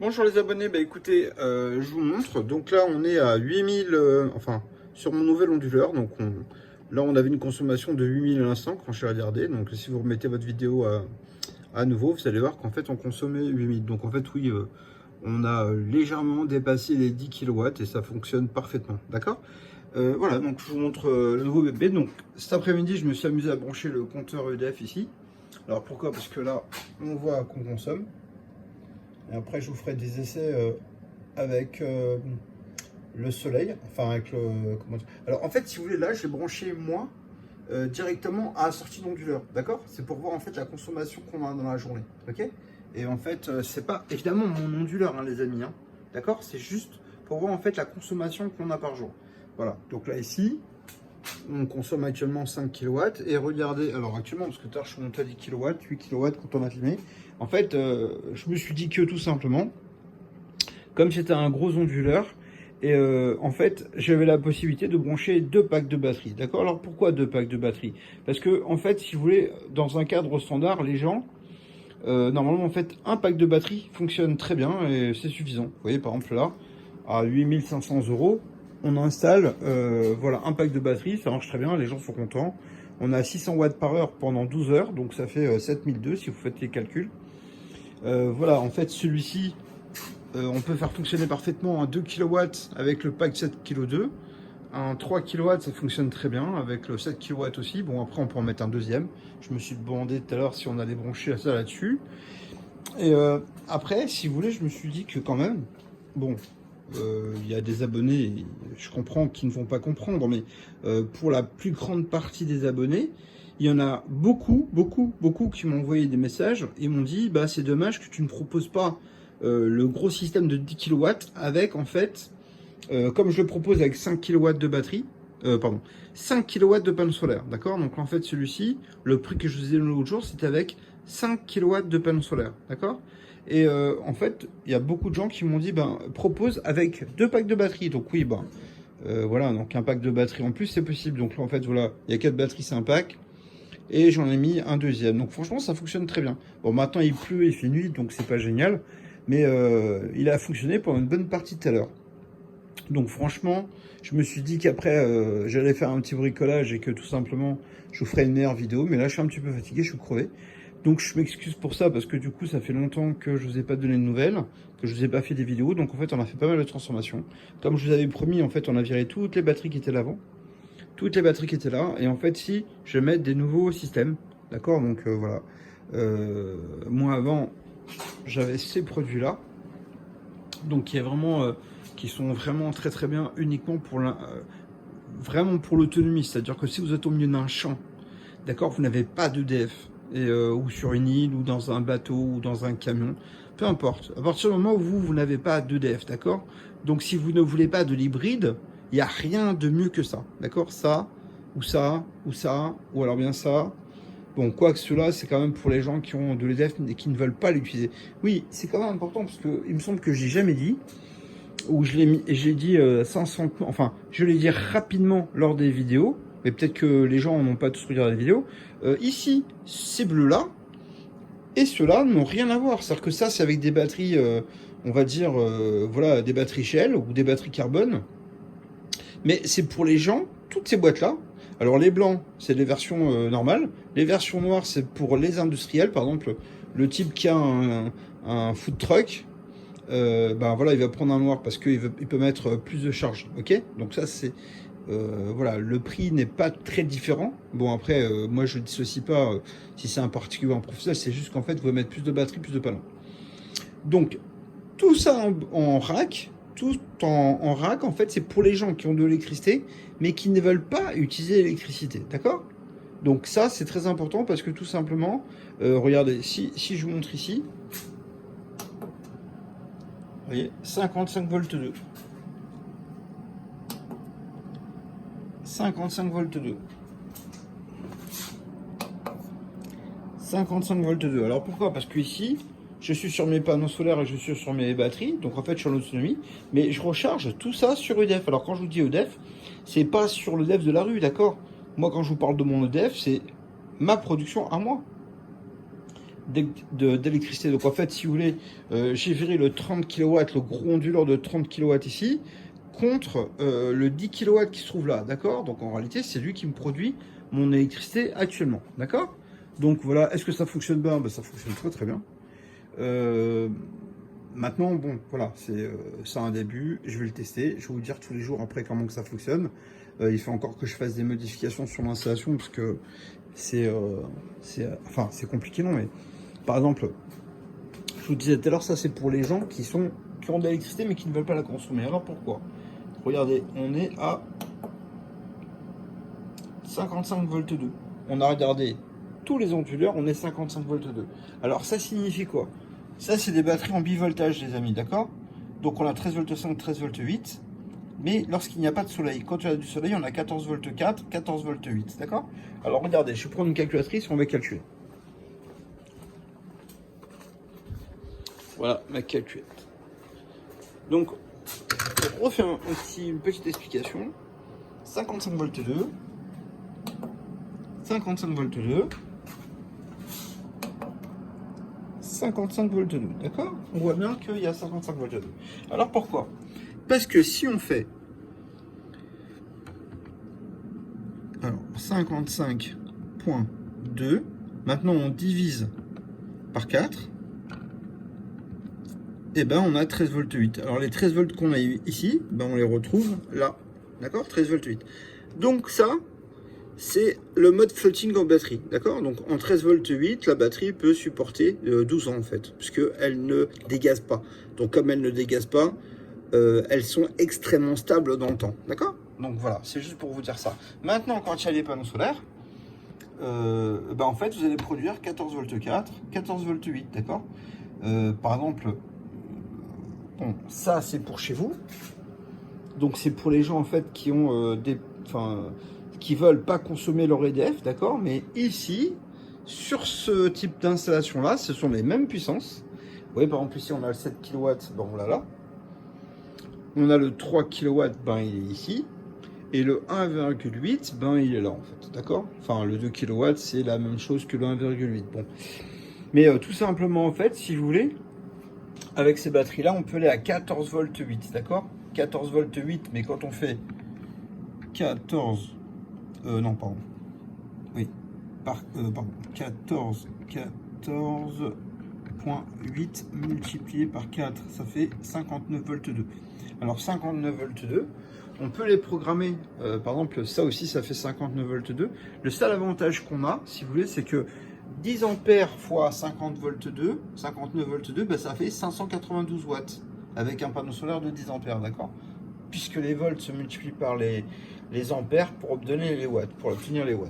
Bonjour les abonnés, bah écoutez, je vous montre. Donc là, on est à 8000, enfin, sur mon nouvel onduleur. Donc là, on avait une consommation de 8000 à l'instant quand j'ai regardé. Donc si vous remettez votre vidéo à nouveau, vous allez voir qu'en fait, on consommait 8000. Donc en fait, oui, on a légèrement dépassé les 10 kilowatts et ça fonctionne parfaitement. D'accord. Voilà, donc je vous montre le nouveau bébé. Donc cet après-midi, je me suis amusé à brancher le compteur EDF ici. Alors pourquoi? Parce que là, on voit qu'on consomme. Et après, je vous ferai des essais avec le soleil, enfin avec le... Comment dire. Alors en fait, si vous voulez, là, j'ai branché moi directement à la sortie d'onduleur, d'accord? C'est pour voir en fait la consommation qu'on a dans la journée, ok? Et en fait, c'est pas évidemment mon onduleur, hein, les amis, hein, d'accord? C'est juste pour voir en fait la consommation qu'on a par jour. Voilà, donc là ici, on consomme actuellement 5 kilowatts. Et regardez, alors actuellement, parce que tout à l'heure je suis monté à 10 kilowatts, 8 kilowatts quand on a filmé. En fait, je me suis dit que tout simplement, comme c'était un gros onduleur, et en fait, j'avais la possibilité de brancher 2 packs de batterie. D'accord? Alors pourquoi 2 packs de batterie? Parce que, en fait, si vous voulez, dans un cadre standard, les gens, normalement, en fait, un pack de batterie fonctionne très bien et c'est suffisant. Vous voyez, par exemple, là, à 8500 euros, on installe voilà, un pack de batterie, ça marche très bien, les gens sont contents. On a 600 watts par heure pendant 12 heures, donc ça fait 7002 si vous faites les calculs. Voilà, en fait, celui-ci, on peut faire fonctionner parfaitement un 2 kilowatts avec le pack 7,2 kg. Un 3 kilowatts, ça fonctionne très bien avec le 7 kilowatts aussi. Bon, après, on peut en mettre un deuxième. Je me suis demandé tout à l'heure si on allait brancher ça là-dessus. Et après, si vous voulez, je me suis dit que quand même, bon, il y a des abonnés, je comprends, qui ne vont pas comprendre, mais pour la plus grande partie des abonnés, il y en a beaucoup qui m'ont envoyé des messages et m'ont dit, bah c'est dommage que tu ne proposes pas le gros système de 10 kilowatts avec, en fait, comme je le propose avec 5 kilowatts de batterie, pardon, 5 kilowatts de panneau solaire, d'accord? Donc en fait, celui-ci, le prix que je vous ai donné l'autre jour, c'était avec 5 kilowatts de panneau solaire, d'accord? Et en fait, il y a beaucoup de gens qui m'ont dit, ben, propose avec 2 packs de batterie. Donc oui, ben, voilà, donc un pack de batterie en plus, c'est possible. Donc là, en fait, voilà, il y a 4 batteries, c'est un pack. Et j'en ai mis un deuxième. Donc franchement, ça fonctionne très bien. Bon, maintenant, il pleut, il fait nuit, donc c'est pas génial. Mais il a fonctionné pendant une bonne partie de tout à l'heure. Donc franchement, je me suis dit qu'après, j'allais faire un petit bricolage et que tout simplement, je vous ferai une meilleure vidéo. Mais là, je suis un petit peu fatigué, je suis crevé. Donc je m'excuse pour ça, parce que du coup, ça fait longtemps que je vous ai pas donné de nouvelles, que je vous ai pas fait des vidéos. Donc en fait, on a fait pas mal de transformations. Comme je vous avais promis, en fait, on a viré toutes les batteries qui étaient là avant. Toutes les batteries qui étaient là. Et en fait, si, je vais mettre des nouveaux systèmes. D'accord? Donc voilà. Moi, avant, j'avais ces produits-là. Donc qui est vraiment... qui sont vraiment très bien uniquement pour vraiment pour l'autonomie. C'est-à-dire que si vous êtes au milieu d'un champ, d'accord, vous n'avez pas d'EDF, ou sur une île, ou dans un bateau, ou dans un camion, peu importe. À partir du moment où vous n'avez pas d'EDF, d'accord. Donc si vous ne voulez pas de l'hybride, il n'y a rien de mieux que ça, d'accord. Ça, ou ça, ou ça, ou alors bien ça. Bon, quoi que cela, c'est quand même pour les gens qui ont de l'EDF et qui ne veulent pas l'utiliser. Oui, c'est quand même important, parce que il me semble que j'ai jamais dit, où je l'ai mis, et j'ai dit 500, enfin, je l'ai dit rapidement lors des vidéos, mais peut-être que les gens n'ont pas tous regardé la vidéo. Ici, ces bleus-là et ceux-là n'ont rien à voir. C'est-à-dire que ça, c'est avec des batteries, on va dire, voilà, des batteries Shell ou des batteries carbone. Mais c'est pour les gens, toutes ces boîtes-là. Alors les blancs, c'est les versions normales. Les versions noires, c'est pour les industriels. Par exemple, le type qui a un food truck, ben voilà, il va prendre un noir parce qu'il peut mettre plus de charge, ok. Donc ça, c'est voilà, le prix n'est pas très différent. Bon, après, moi je ne dissocie pas si c'est un particulier ou un professionnel, c'est juste qu'en fait, vous pouvez mettre plus de batterie, plus de panneaux. Donc tout ça en rack, tout en rack, en fait, c'est pour les gens qui ont de l'électricité mais qui ne veulent pas utiliser l'électricité, d'accord. Donc ça, c'est très important, parce que tout simplement, regardez, si je vous montre ici, vous voyez, 55 volts 2. 55 volts 2. 55 volts 2. Alors pourquoi? Parce que ici, je suis sur mes panneaux solaires et je suis sur mes batteries, donc en fait je suis en autonomie, mais je recharge tout ça sur EDF. Alors quand je vous dis EDF, c'est pas sur l'EDF de la rue, d'accord. Moi, quand je vous parle de mon EDF, c'est ma production à moi. d'électricité. Donc en fait, si vous voulez, j'ai viré le 30 kW, le gros onduleur de 30 kW ici, contre le 10 kW qui se trouve là, d'accord? Donc en réalité, c'est lui qui me produit mon électricité actuellement, d'accord? Donc voilà, est-ce que ça fonctionne bien? Ben, ça fonctionne très très bien. Maintenant, bon, voilà, c'est un début, je vais le tester, je vais vous dire tous les jours après comment que ça fonctionne. Il faut encore que je fasse des modifications sur l'installation, parce que enfin, c'est compliqué, non, mais par exemple, je vous disais tout à l'heure, ça c'est pour les gens qui ont de l'électricité mais qui ne veulent pas la consommer. Alors pourquoi? Regardez, on est à 55 volts 2. On a regardé tous les onduleurs, on est 55 volts 2. Alors ça signifie quoi? Ça c'est des batteries en bivoltage, les amis, d'accord? Donc on a 13 volts 5, 13 volts 8. Mais lorsqu'il n'y a pas de soleil, quand il y a du soleil, on a 14 volts 4, 14 volts 8, d'accord? Alors regardez, je vais prendre une calculatrice, on va calculer. Voilà ma calculette. Donc, on refait une petite explication. 55 volts 2, 55 volts 2, 55 volts 2, d'accord? On voit bien qu'il y a 55 volts 2. Alors pourquoi? Parce que si on fait 55.2, maintenant on divise par 4, et ben on a 13 volts 8. Alors les 13 volts qu'on a ici, ben on les retrouve là, d'accord? 13 volts 8. Donc ça, c'est le mode floating en batterie, d'accord? Donc en 13 volts 8, la batterie peut supporter 12 ans en fait, puisqu'elle ne dégaze pas. Donc comme elle ne dégaze pas, elles sont extrêmement stables dans le temps, d'accord? Donc voilà, c'est juste pour vous dire ça. Maintenant, quand il y a les panneaux solaires, ben en fait, vous allez produire 14 volts 4, 14 volts 8, d'accord? Par exemple, bon, ça c'est pour chez vous. Donc c'est pour les gens en fait qui ont qui veulent pas consommer leur EDF, d'accord? Mais ici, sur ce type d'installation là, ce sont les mêmes puissances. Vous voyez, par exemple ici on a le 7 kW, bon là. On a le 3 kW, ben il est ici. Et le 1,8, ben il est là en fait, d'accord? Enfin, le 2 kW, c'est la même chose que le 1,8. Bon. Mais tout simplement, en fait, si vous voulez, avec ces batteries-là, on peut aller à 14 volts 8, d'accord? 14 volts 8, mais quand on fait 14... non, pardon. Oui. Pardon. 14,8 multiplié par 4, ça fait 59 volts 2. Alors 59 volts 2, on peut les programmer, par exemple ça aussi ça fait 59 volts 2. Le seul avantage qu'on a, si vous voulez, c'est que 10 ampères fois 50 volts 2, 59 volts 2, ben, ça fait 592 watts avec un panneau solaire de 10 ampères, d'accord? Puisque les volts se multiplient par les ampères pour obtenir les watts,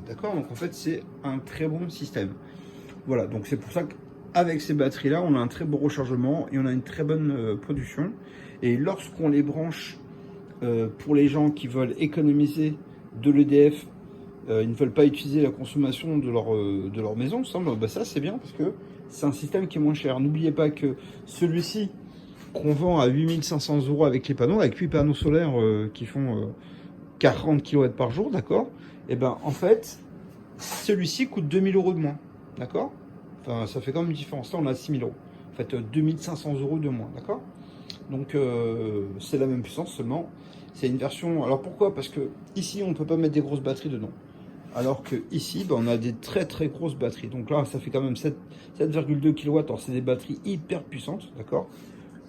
d'accord? Donc en fait c'est un très bon système. Voilà, donc c'est pour ça qu'avec ces batteries là on a un très beau rechargement et on a une très bonne production. Et lorsqu'on les branche pour les gens qui veulent économiser de l'EDF, ils ne veulent pas utiliser la consommation de leur maison, bah ça c'est bien parce que c'est un système qui est moins cher. N'oubliez pas que celui-ci qu'on vend à 8500 € avec les panneaux, avec 8 panneaux solaires qui font 40 kW par jour, d'accord? Et ben en fait, celui-ci coûte 2000 € de moins, d'accord? Enfin, ça fait quand même une différence. Là, on a 6000 €. En fait, 2500 € de moins, d'accord? Donc, c'est la même puissance, seulement c'est une version... Alors, pourquoi? Parce que ici, on ne peut pas mettre des grosses batteries dedans. Alors que ici, on a des très très grosses batteries. Donc là, ça fait quand même 7,2 kW. Alors, c'est des batteries hyper puissantes, d'accord?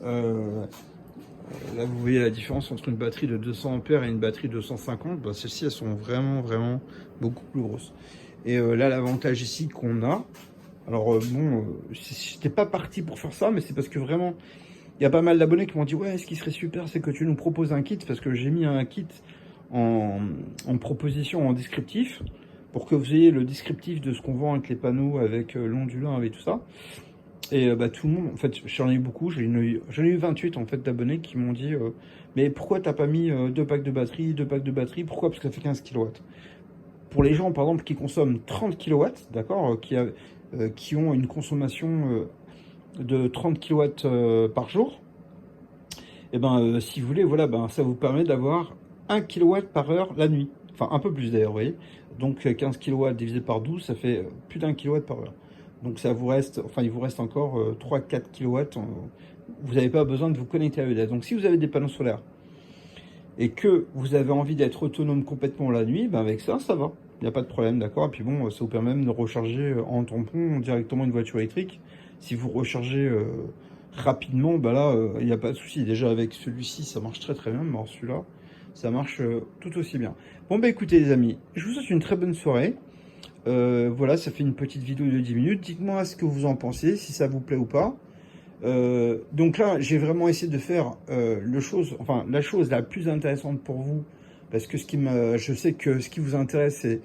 Là, vous voyez la différence entre une batterie de 200 ampères et une batterie de 250. Ben, celles-ci, elles sont vraiment beaucoup plus grosses. Et là, l'avantage ici qu'on a... Alors, bon, j'étais pas parti pour faire ça, mais c'est parce que vraiment... Il y a pas mal d'abonnés qui m'ont dit « Ouais, ce qui serait super, c'est que tu nous proposes un kit. » Parce que j'ai mis un kit en proposition, en descriptif, pour que vous ayez le descriptif de ce qu'on vend avec les panneaux, avec l'ondulant, avec tout ça. Et bah, tout le monde, en fait, j'en ai eu beaucoup. J'en ai eu 28 en fait d'abonnés qui m'ont dit mais pourquoi t'as pas mis 2 packs de batterie, Pourquoi? Parce que ça fait 15 kW. Pour les gens, par exemple, qui consomment 30 kW, d'accord, qui ont une consommation... de 30 kW par jour, et ben si vous voulez, voilà, ben ça vous permet d'avoir 1 kW par heure la nuit, enfin un peu plus d'ailleurs, vous voyez, donc 15 kW divisé par 12, ça fait plus d'1 kW par heure. Donc ça vous reste, enfin il vous reste encore 3-4 kW. Vous n'avez pas besoin de vous connecter à EDF. Donc si vous avez des panneaux solaires et que vous avez envie d'être autonome complètement la nuit, ben avec ça, ça va. Il n'y a pas de problème, d'accord. Et puis bon, ça vous permet même de recharger en tampon directement une voiture électrique. Si vous rechargez rapidement, ben là, il n'y a pas de souci. Déjà avec celui-ci, ça marche très très bien. Mais alors celui-là, ça marche tout aussi bien. Bon bah écoutez les amis, je vous souhaite une très bonne soirée. Voilà, ça fait une petite vidéo de 10 minutes. Dites-moi ce que vous en pensez, si ça vous plaît ou pas. Donc là, j'ai vraiment essayé de faire la chose la plus intéressante pour vous, parce que je sais que ce qui vous intéresse, c'est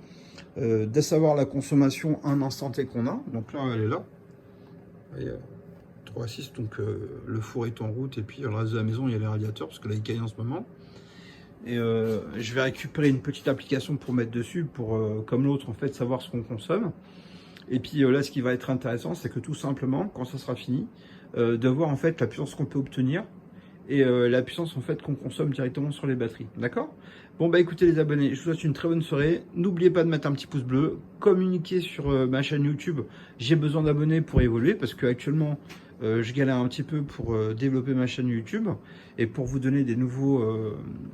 de savoir la consommation un instant T qu'on a. Donc là, elle est là. Vous voyez, 3,6, donc le four est en route, et puis le reste de la maison, il y a les radiateurs, parce que là, il caille en ce moment. Et je vais récupérer une petite application pour mettre dessus, pour, comme l'autre, en fait, savoir ce qu'on consomme. Et puis là, ce qui va être intéressant, c'est que tout simplement, quand ça sera fini, de voir en fait la puissance qu'on peut obtenir et la puissance en fait qu'on consomme directement sur les batteries. D'accord? Bon bah écoutez les abonnés, je vous souhaite une très bonne soirée. N'oubliez pas de mettre un petit pouce bleu, communiquez sur ma chaîne YouTube. J'ai besoin d'abonnés pour évoluer parce que actuellement je galère un petit peu pour développer ma chaîne YouTube et pour vous donner des nouveaux,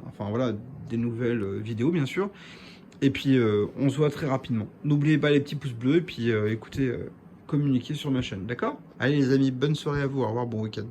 enfin voilà, des nouvelles vidéos bien sûr. Et puis on se voit très rapidement. N'oubliez pas les petits pouces bleus et puis écoutez, communiquez sur ma chaîne, d'accord? Allez les amis, bonne soirée à vous, au revoir, bon week-end.